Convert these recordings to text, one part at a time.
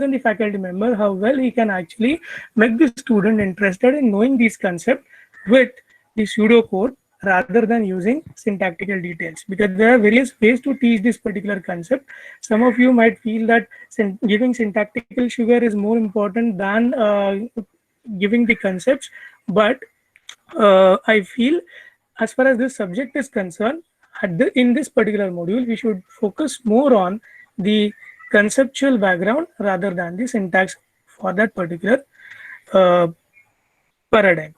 and the faculty member, how well he can actually make the student interested in knowing these concepts with the pseudocode rather than using syntactical details, because there are various ways to teach this particular concept. Some of you might feel that giving syntactical sugar is more important than giving the concepts, but I feel as far as this subject is concerned, in this particular module, we should focus more on the conceptual background rather than the syntax for that particular uh, paradigm.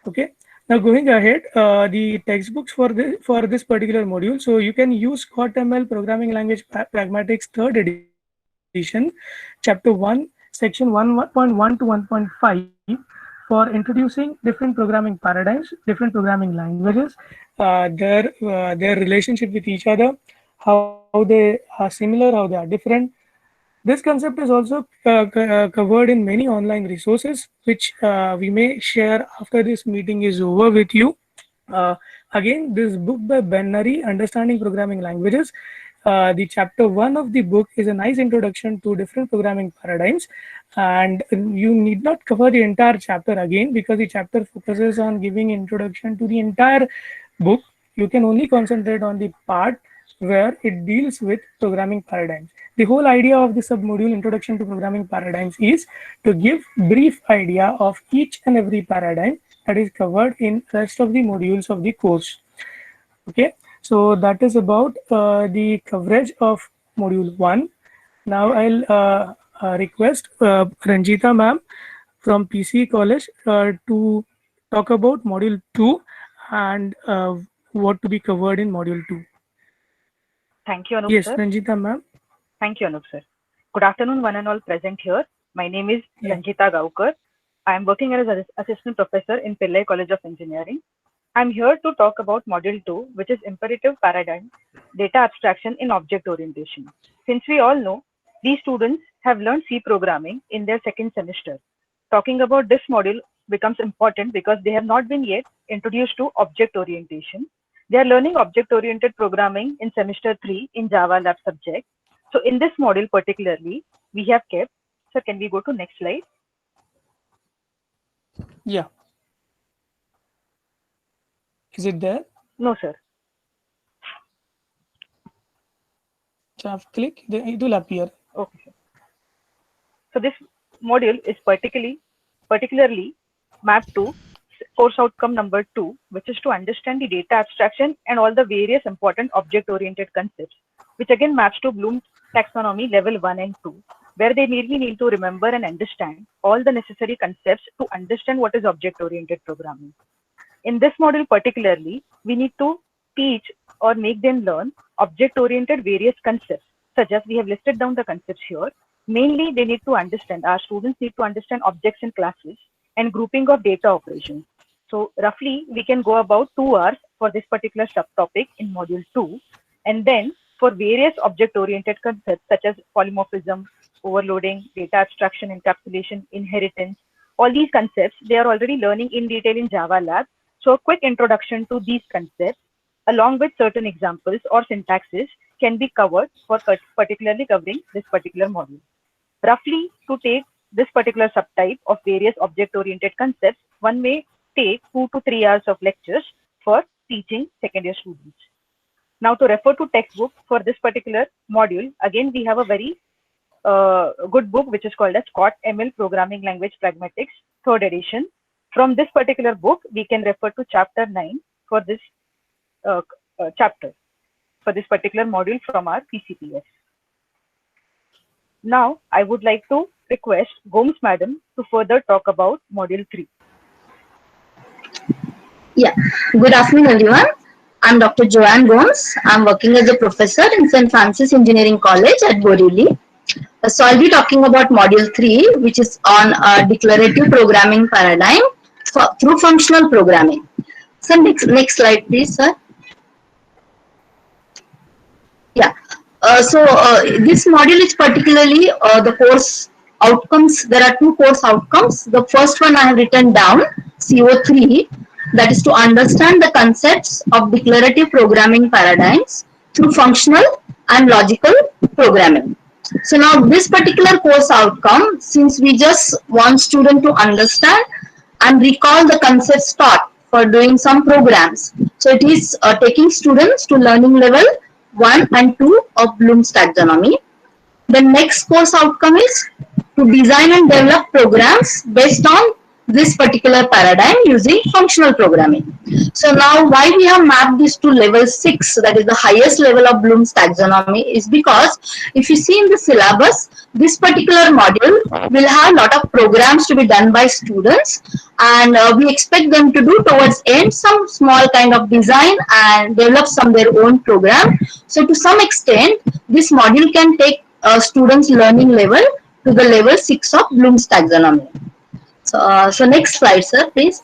Okay. Now going ahead, the textbooks for this particular module. So you can use ScotML Programming Language Pragmatics Third Edition, Chapter 1, Section 1.1 to 1.5 for introducing different programming paradigms, different programming languages, their relationship with each other, how they are similar, how they are different. This concept is also covered in many online resources, which we may share after this meeting is over with you. Uh, Again, this book by Ben Nuri, Understanding Programming Languages. The chapter 1 of the book is a nice introduction to different programming paradigms, and you need not cover the entire chapter again because the chapter focuses on giving introduction to the entire book. You can only concentrate on the part where it deals with programming paradigms. The whole idea of the submodule Introduction to Programming Paradigms is to give brief idea of each and every paradigm that is covered in rest of the modules of the course. Okay, so that is about the coverage of module 1. Now I'll request Ranjita ma'am from PC College to talk about module 2 and what to be covered in module 2. Thank you, Anup Yes, sir. Ranjita ma'am. Thank you, Anup sir. Good afternoon, one and all present here. My name is Yeah. Ranjita Gaukar. I am working as an assistant professor in Pillai College of Engineering. I am here to talk about Module 2, which is Imperative Paradigm, Data Abstraction in Object Orientation. Since we all know, these students have learned C programming in their second semester. Talking about this module becomes important because they have not been yet introduced to object orientation. They are learning object-oriented programming in semester 3 in Java Lab subject. So in this module particularly, we have kept, so can we go to next slide? Yeah. Is it there? No, sir. Just click, it will appear. Okay, sir. So this module is particularly mapped to course outcome number 2, which is to understand the data abstraction and all the various important object-oriented concepts, which again maps to Bloom's taxonomy level 1 and 2, where they merely need to remember and understand all the necessary concepts to understand what is object-oriented programming. In this module particularly, we need to teach or make them learn object-oriented various concepts, such as we have listed down the concepts here. Mainly, they need to understand, our students need to understand objects and classes and grouping of data operations. So roughly, we can go about 2 hours for this particular subtopic in module 2. And then for various object-oriented concepts such as polymorphism, overloading, data abstraction, encapsulation, inheritance, all these concepts, they are already learning in detail in Java Lab. So a quick introduction to these concepts along with certain examples or syntaxes can be covered for particularly covering this particular module. Roughly, to take this particular subtype of various object-oriented concepts, one may take 2 to 3 hours of lectures for teaching second year students. Now to refer to textbook for this particular module, again we have a very good book which is called as ScotML Programming Language Pragmatics, third edition. From this particular book, we can refer to chapter 9 for this chapter, for this particular module from our PCPS. Now, I would like to request Gomes Madam to further talk about module 3. Yeah, good afternoon everyone. I'm Dr. Joanne Gomes. I'm working as a professor in St. Francis Engineering College at Borivali. So I'll be talking about module 3, which is on declarative programming paradigm through functional programming. So next slide please, sir. Yeah. This module is particularly the course outcomes. There are 2 course outcomes. The first one I have written down, CO3, that is to understand the concepts of declarative programming paradigms through functional and logical programming. So now this particular course outcome, since we just want student to understand and recall the concepts taught for doing some programs. So it is taking students to learning level 1 and 2 of Bloom's taxonomy. The next course outcome is to design and develop programs based on this particular paradigm using functional programming. So now why we have mapped this to level 6, that is the highest level of Bloom's taxonomy, is because if you see in the syllabus, this particular module will have a lot of programs to be done by students, and we expect them to do towards end some small kind of design and develop some their own program. So to some extent, this module can take students learning level to the level 6 of Bloom's taxonomy. So next slide, sir, please.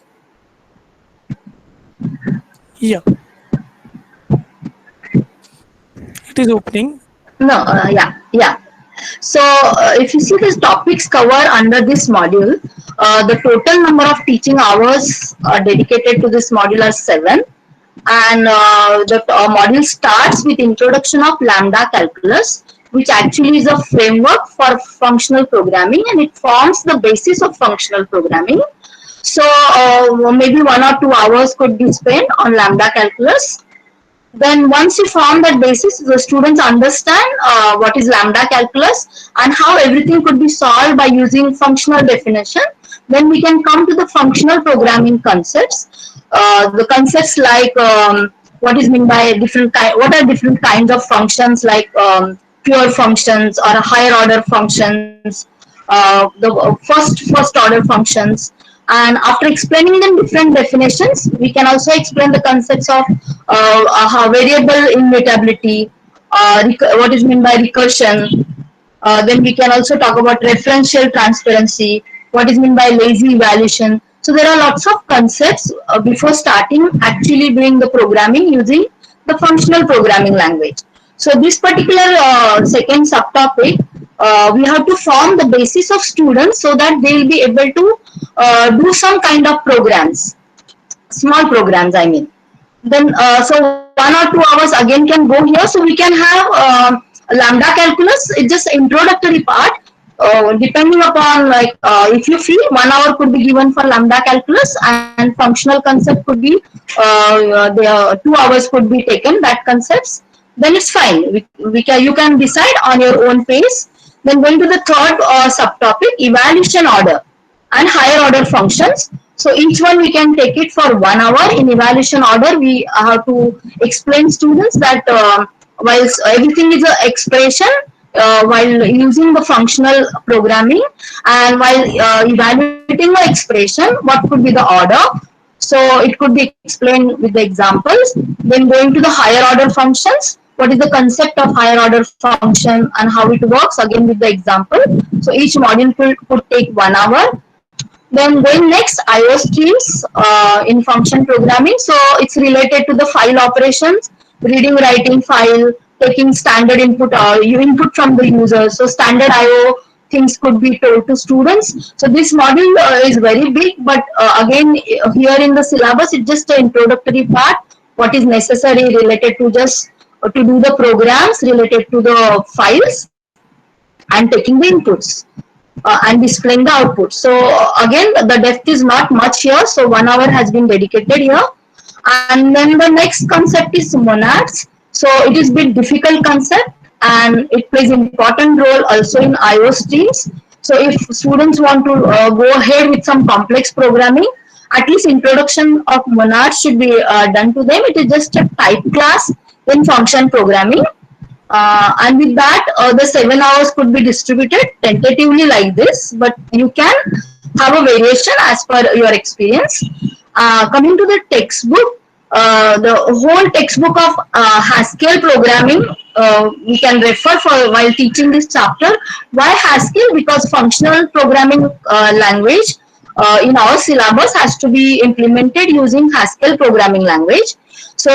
Yeah. It is opening. No, yeah. So if you see the topics covered under this module, the total number of teaching hours dedicated to this module are 7. And the module starts with introduction of lambda calculus, which actually is a framework for functional programming, and it forms the basis of functional programming. So maybe 1 or 2 hours could be spent on lambda calculus. Then once you form that basis, the students understand what is lambda calculus and how everything could be solved by using functional definition. Then we can come to the functional programming concepts. The concepts like what is meant by what are different kinds of functions, like pure functions or higher order functions, the first order functions. And after explaining them different definitions, we can also explain the concepts of variable immutability, what is meant by recursion. Then we can also talk about referential transparency, what is meant by lazy evaluation. So there are lots of concepts before starting actually doing the programming using the functional programming language. So this particular second subtopic, we have to form the basis of students so that they will be able to do some kind of programs, small programs I mean. Then so 1 or 2 hours again can go here. So we can have lambda calculus, it's just introductory part. Depending upon, like if you feel 1 hour could be given for lambda calculus and functional concept could be 2 hours could be taken, that concepts, then it's fine. You can decide on your own pace. Then going to the third subtopic, evaluation order and higher order functions. So each one we can take it for 1 hour. In evaluation order, we have to explain students that while everything is an expression, while using the functional programming and while evaluating the expression, what could be the order. So it could be explained with the examples. Then going to the higher order functions, what is the concept of higher order function and how it works, again with the example. So each module could take 1 hour. Then going next, IO streams in function programming. So it's related to the file operations, reading, writing file, taking standard input or input from the user. So standard IO things could be told to students. So this module is very big, but again here in the syllabus it's just an introductory part, what is necessary related to just to do the programs related to the files and taking the inputs and displaying the output. So again the depth is not much here, so 1 hour has been dedicated here. And then the next concept is monads. So it is a bit difficult concept and it plays important role also in IO streams. So if students want to go ahead with some complex programming, at least introduction of monads should be done to them. It is just a type class in function programming. And with that, the 7 hours could be distributed tentatively like this, but you can have a variation as per your experience. Coming to the textbook, the whole textbook of Haskell programming we can refer for while teaching this chapter. Why Haskell? Because functional programming language in our syllabus has to be implemented using Haskell programming language. So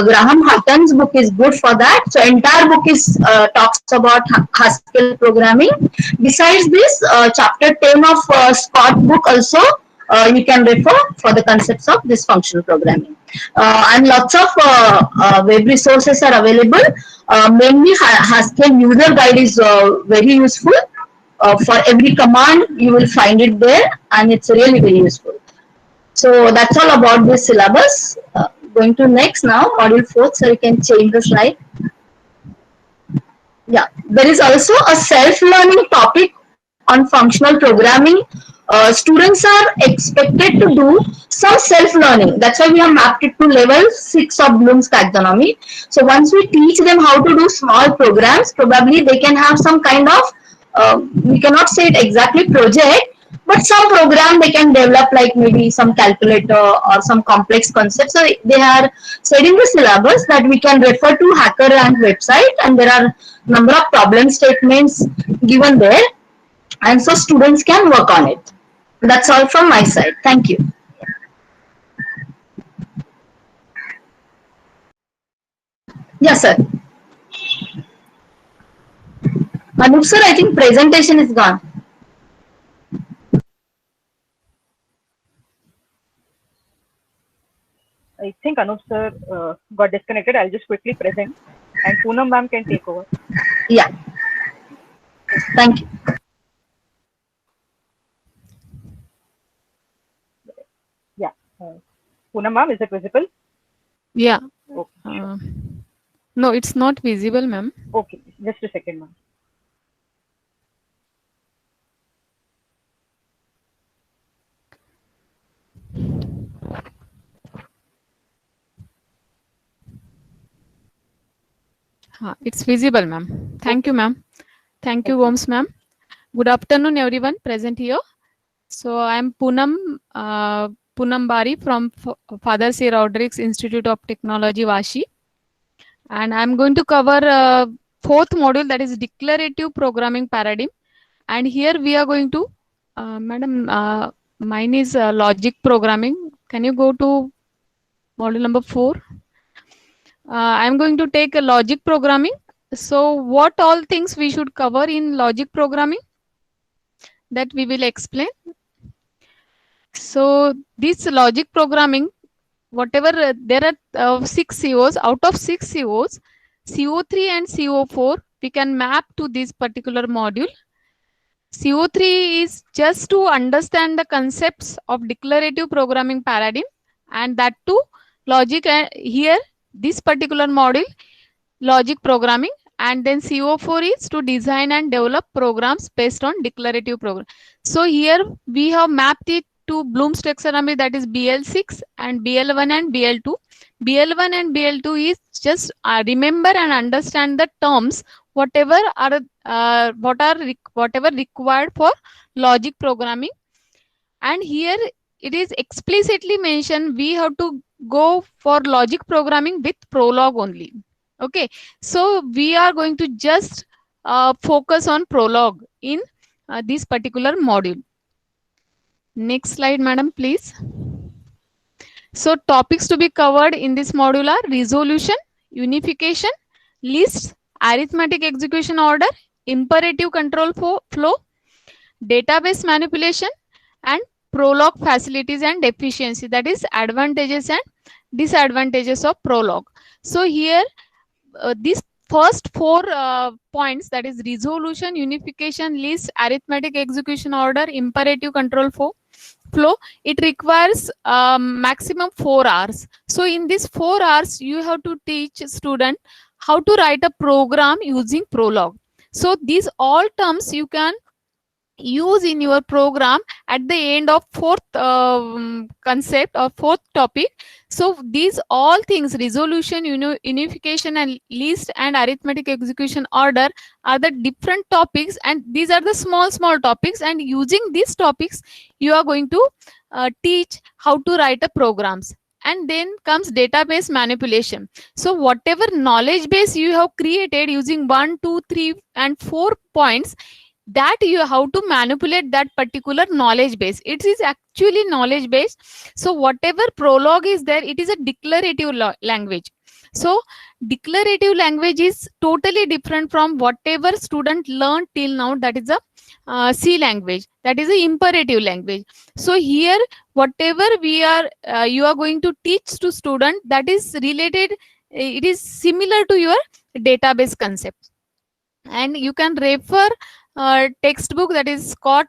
Graham Hutton's book is good for that. So entire book is talks about Haskell programming. Besides this, chapter 10 of Scott book also you can refer for the concepts of this functional programming. And lots of web resources are available. Mainly Haskell user guide is very useful. For every command you will find it there, and it's really very useful. So that's all about this syllabus. Going to next now, module 4, so you can change the slide. Yeah, there is also a self-learning topic on functional programming. Students are expected to do some self-learning. That's why we have mapped it to level 6 of Bloom's taxonomy. So once we teach them how to do small programs, probably they can have some kind of, we cannot say it exactly project, but some program they can develop, like maybe some calculator or some complex concepts. So they are said in the syllabus that we can refer to HackerRank website, and there are number of problem statements given there, and so students can work on it. That's all from my side. Thank you. Yes, sir. Anup sir, I think presentation is gone. I think Anup sir got disconnected. I'll just quickly present, and Poonam ma'am can take over. Yeah. Thank you. Yeah. Poonam ma'am, is it visible? Yeah. Okay, sure. No, it's not visible, ma'am. Okay, just a second, ma'am. It's visible, ma'am. Thank you, ma'am. Thank you, Gomes, ma'am. Good afternoon, everyone present here. So I'm Poonam Bari from Father C. Rodrigues Institute of Technology, Vashi. And I'm going to cover fourth module, that is declarative programming paradigm. And here we are going to, madam, mine is logic programming. Can you go to module number 4? I'm going to take a logic programming. So what all things we should cover in logic programming, that we will explain. So this logic programming, whatever, there are 6 COs. Out of 6 COs, CO3 and CO4 we can map to this particular module. CO3 is just to understand the concepts of declarative programming paradigm, and that too logic, here this particular module logic programming, and then CO4 is to design and develop programs based on declarative program. So here we have mapped it to Bloom's taxonomy, that is BL6 and BL1 and BL2. BL1 and BL2 is just remember and understand the terms, whatever are whatever required for logic programming. And here it is explicitly mentioned we have to go for logic programming with Prolog only. Okay, so we are going to just focus on Prolog in this particular module. Next slide, madam, please. So topics to be covered in this module are resolution, unification, lists, arithmetic execution order, imperative control flow, database manipulation, and Prolog facilities and efficiency, that is advantages and disadvantages of Prolog. So here these first 4 points, that is resolution, unification, list, arithmetic execution order, imperative control flow, it requires maximum 4 hours. So in these 4 hours you have to teach student how to write a program using Prolog. So these all terms you can use in your program at the end of 4th concept or 4th topic. So these all things, resolution, unification, and list, and arithmetic execution order, are the different topics, and these are the small topics, and using these topics you are going to teach how to write a programs. And then comes database manipulation. So whatever knowledge base you have created using 1, 2, 3, and 4 points, that you how to manipulate that particular knowledge base. It is actually knowledge base. So whatever Prolog is there, it is a declarative language. So declarative language is totally different from whatever student learned till now, that is a C language, that is a imperative language. So here whatever we are you are going to teach to student, that is related, it is similar to your database concept. And you can refer textbook, that is Scott